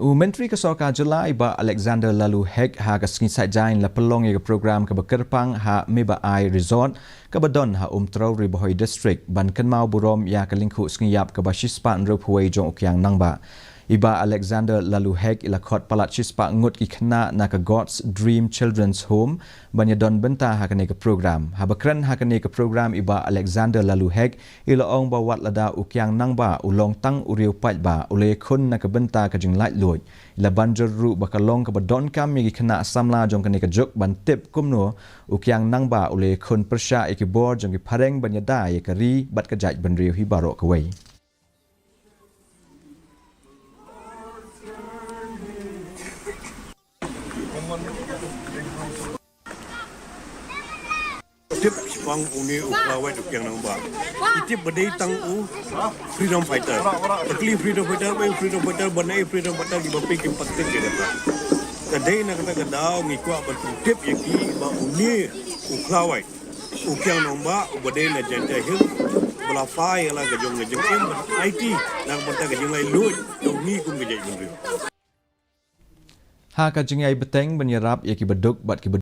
Menteri Kesoka Jela iba Alexander lalu hek ha ka Sngi jain la pelong ye program ke Kyrpang ha meba ai resort ke badon ha trau ribohoi district ban Kynmaw Burom ya ke Lyngkhuh Sngi yap ke bashispa nrup huai Jong Kiang Nangbah. Iba Alexander lalu hek ilakot palat shispa ngut ki khna na ke God's Dream Children's Home banya don benta ha ke program. Ha bakran ha ke program iba Alexander lalu hek ila ong bawat lada u Kiang Nangbah ulong tang uriu pat ba ule khun na ke benta ke jing lai loi. Ila banjer ru bakalong ke badon kam mi khna samla jong ke juk ban tip kumno u Kiang Nangbah ule khun persya ikibor jong ki pareng banya da ye kari bat ke jaj ban riu hi barok ke wei. Tip Kyrpang uni uklawai tu Kiang Nangbah. Itip badai tang freedom fighter. Takli freedom fighter, freedom fighter banai freedom fighter di bapi kimpatin ke depan. Kadai nak kata kadau ngikwa bertip yaki ba uni uklawai. Kiang Nangbah badai na jenta hil belafai ala gajong em IT nak benta gajong lai lut dong ni kum gajai gumri. Ha ka jingai beteng banyarap yaki beduk bat ki